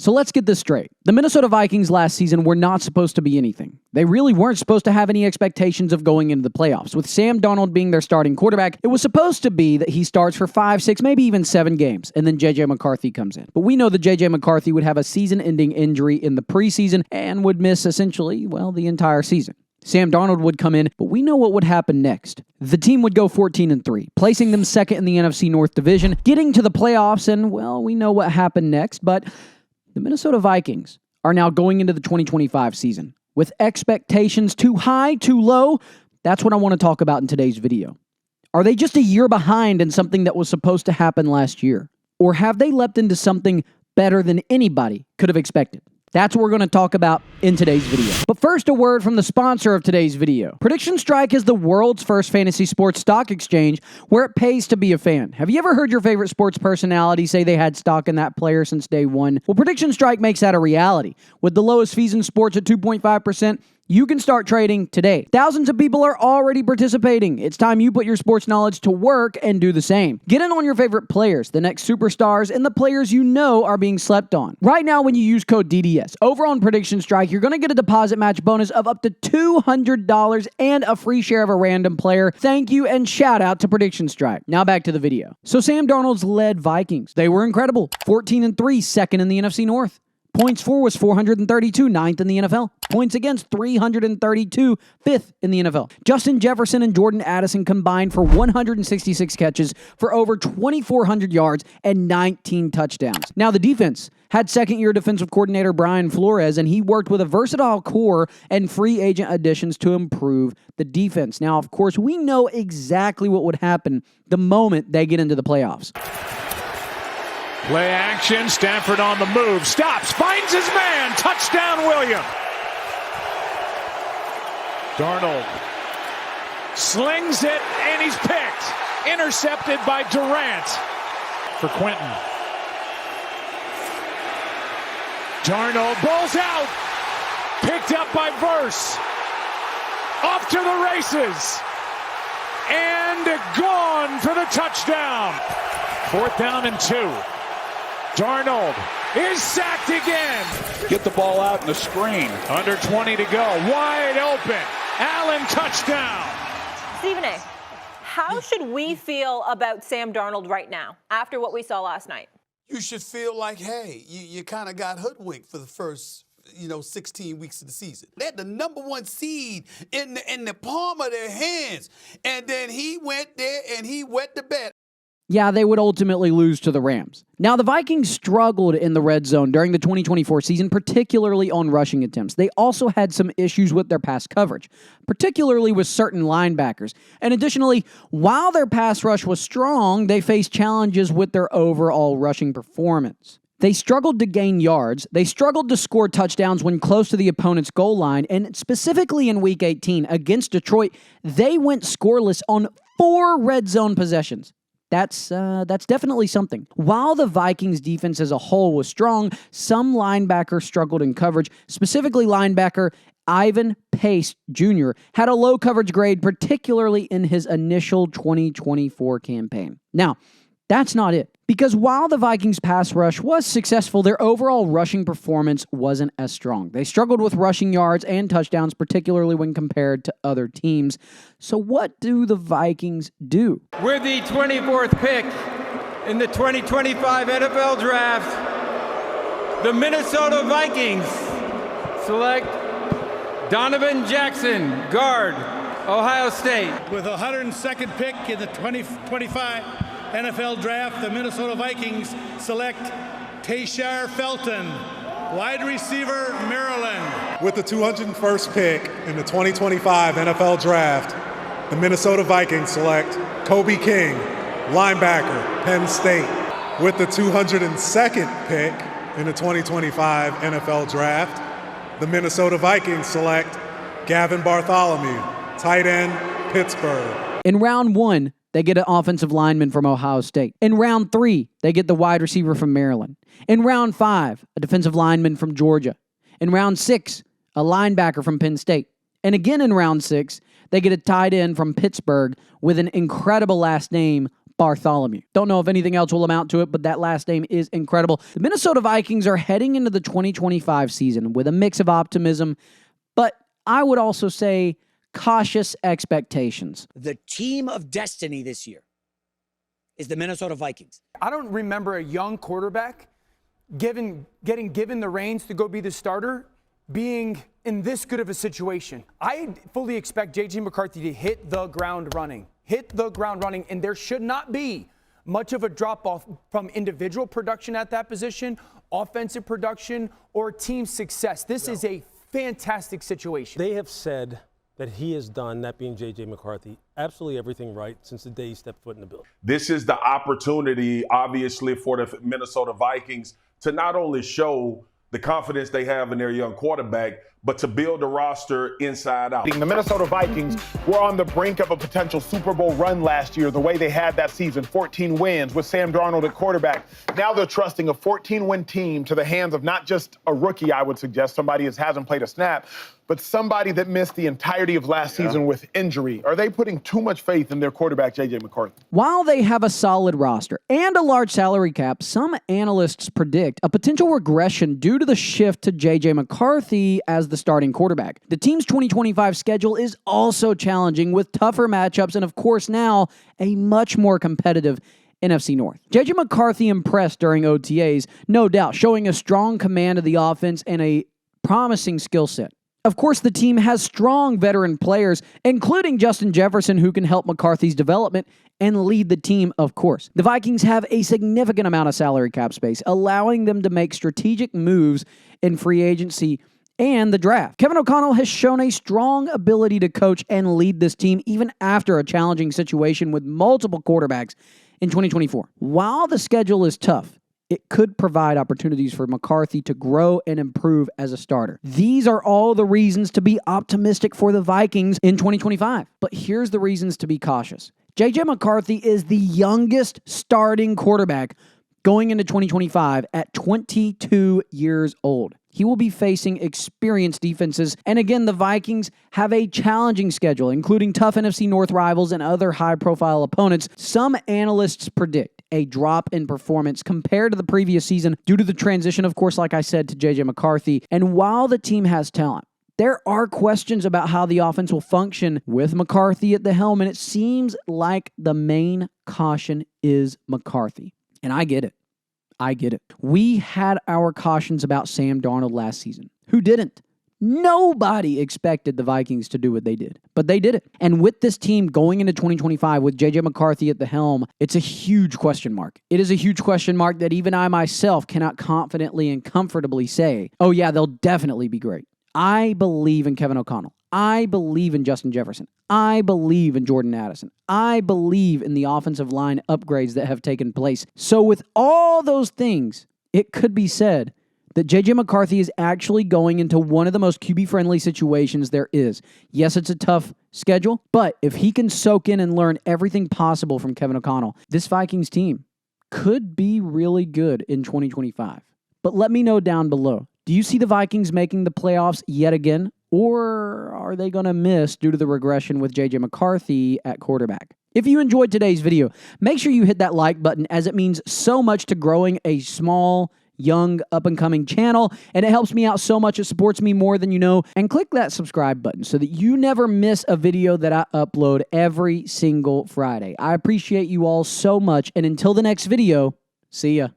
So let's get this straight. The Minnesota Vikings last season were not supposed to be anything. They really weren't supposed to have any expectations of going into the playoffs. With Sam Darnold being their starting quarterback, it was supposed to be that he starts for 5, 6, maybe even 7 games, and then JJ McCarthy comes in. But we know that JJ McCarthy would have a season-ending injury in the preseason and would miss essentially, well, the entire season. Sam Darnold would come in, but we know what would happen next. The team would go 14-3, placing them second in the NFC North Division, getting to the playoffs, and, well, we know what happened next, but the Minnesota Vikings are now going into the 2025 season with expectations too high, too low. That's what I want to talk about in today's video. Are they just a year behind in something that was supposed to happen last year? Or have they leapt into something better than anybody could have expected? That's what we're going to talk about in today's video. But first, a word from the sponsor of today's video. Prediction Strike is the world's first fantasy sports stock exchange where it pays to be a fan. Have you ever heard your favorite sports personality say they had stock in that player since day one? Well, Prediction Strike makes that a reality. With the lowest fees in sports at 2.5%, you can start trading today. Thousands of people are already participating. It's time you put your sports knowledge to work and do the same. Get in on your favorite players, the next superstars, and the players you know are being slept on. Right now, when you use code DDS over on Prediction Strike, you're going to get a deposit match bonus of up to $200 and a free share of a random player. Thank you and shout out to Prediction Strike. Now back to the video. So Sam Darnold's led Vikings. They were incredible. 14-3, second in the NFC North. Points for was 432, 9th in the NFL. Points against, 332, 5th in the NFL. Justin Jefferson and Jordan Addison combined for 166 catches for over 2,400 yards and 19 touchdowns. Now, the defense had second-year defensive coordinator Brian Flores, and he worked with a versatile core and free agent additions to improve the defense. Now, of course, we know exactly what would happen the moment they get into the playoffs. Play action, Stafford on the move, stops, finds his man, touchdown William. Darnold slings it, and he's picked. Intercepted by Durant for Quentin. Darnold balls out, picked up by Verse. Off to the races, and gone for the touchdown. 4th down and 2. Darnold is sacked again. Get the ball out in the screen. Under 20 to go. Wide open. Allen touchdown. Stephen A., how should we feel about Sam Darnold right now after what we saw last night? You should feel like, hey, you kind of got hoodwinked for the first 16 weeks of the season. They had the number 1 seed in the palm of their hands. And then he went there and he wet the bed. Yeah, they would ultimately lose to the Rams. Now, the Vikings struggled in the red zone during the 2024 season, particularly on rushing attempts. They also had some issues with their pass coverage, particularly with certain linebackers. And additionally, while their pass rush was strong, they faced challenges with their overall rushing performance. They struggled to gain yards. They struggled to score touchdowns when close to the opponent's goal line. And specifically in Week 18 against Detroit, they went scoreless on 4 red zone possessions. That's definitely something. While the Vikings defense as a whole was strong, some linebackers struggled in coverage. Specifically, linebacker Ivan Pace Jr. had a low coverage grade, particularly in his initial 2024 campaign. Now, that's not it. Because while the Vikings pass rush was successful, their overall rushing performance wasn't as strong. They struggled with rushing yards and touchdowns, particularly when compared to other teams. So what do the Vikings do? With the 24th pick in the 2025 NFL Draft, the Minnesota Vikings select Donovan Jackson, guard, Ohio State. With the 102nd pick in the 2025 NFL Draft, the Minnesota Vikings select Tashar Felton, wide receiver, Maryland. With the 201st pick in the 2025 NFL Draft, the Minnesota Vikings select Kobe King, linebacker, Penn State. With the 202nd pick in the 2025 NFL Draft, the Minnesota Vikings select Gavin Bartholomew, tight end, Pittsburgh. In round 1, they get an offensive lineman from Ohio State. In round 3, they get the wide receiver from Maryland. In round 5, a defensive lineman from Georgia. In round 6, a linebacker from Penn State. And again in round 6, they get a tight end from Pittsburgh with an incredible last name, Bartholomew. Don't know if anything else will amount to it, but that last name is incredible. The Minnesota Vikings are heading into the 2025 season with a mix of optimism, but I would also say cautious expectations. The team of destiny this year is the Minnesota Vikings. I don't remember a young quarterback getting given the reins to go be the starter being in this good of a situation. I fully expect JJ McCarthy to hit the ground running, and there should not be much of a drop-off from individual production at that position, offensive production, or team success. This is a fantastic situation. They have said that he has done, that being JJ McCarthy, absolutely everything right since the day he stepped foot in the building. This is the opportunity, obviously, for the Minnesota Vikings to not only show the confidence they have in their young quarterback, but to build a roster inside out. The Minnesota Vikings were on the brink of a potential Super Bowl run last year, the way they had that season, 14 wins with Sam Darnold at quarterback. Now they're trusting a 14-win team to the hands of not just a rookie, I would suggest, somebody that hasn't played a snap, but somebody that missed the entirety of last season with injury. Are they putting too much faith in their quarterback, JJ McCarthy? While they have a solid roster and a large salary cap, some analysts predict a potential regression due to the shift to JJ McCarthy as the starting quarterback. The team's 2025 schedule is also challenging with tougher matchups and, of course, now a much more competitive NFC North. JJ McCarthy impressed during OTAs, no doubt, showing a strong command of the offense and a promising skill set. Of course, the team has strong veteran players, including Justin Jefferson, who can help McCarthy's development and lead the team, of course. The Vikings have a significant amount of salary cap space, allowing them to make strategic moves in free agency and the draft. Kevin O'Connell has shown a strong ability to coach and lead this team even after a challenging situation with multiple quarterbacks in 2024. While the schedule is tough, it could provide opportunities for McCarthy to grow and improve as a starter. These are all the reasons to be optimistic for the Vikings in 2025. But here's the reasons to be cautious. JJ McCarthy is the youngest starting quarterback going into 2025 at 22 years old. He will be facing experienced defenses. And again, the Vikings have a challenging schedule, including tough NFC North rivals and other high-profile opponents. Some analysts predict a drop in performance compared to the previous season due to the transition, of course, like I said, to JJ McCarthy. And while the team has talent, there are questions about how the offense will function with McCarthy at the helm, and it seems like the main caution is McCarthy. And I get it. We had our cautions about Sam Darnold last season. Who didn't? Nobody expected the Vikings to do what they did, but they did it. And with this team going into 2025 with JJ McCarthy at the helm, it's a huge question mark. It is a huge question mark that even I myself cannot confidently and comfortably say, oh yeah, they'll definitely be great. I believe in Kevin O'Connell. I believe in Justin Jefferson. I believe in Jordan Addison. I believe in the offensive line upgrades that have taken place. So with all those things, it could be said that JJ McCarthy is actually going into one of the most QB-friendly situations there is. Yes, it's a tough schedule, but if he can soak in and learn everything possible from Kevin O'Connell, this Vikings team could be really good in 2025. But let me know down below. Do you see the Vikings making the playoffs yet again? Or are they going to miss due to the regression with JJ McCarthy at quarterback? If you enjoyed today's video, make sure you hit that like button as it means so much to growing a small, young, up-and-coming channel, and it helps me out so much. It supports me more than you know. And click that subscribe button so that you never miss a video that I upload every single Friday. I appreciate you all so much, and until the next video, see ya.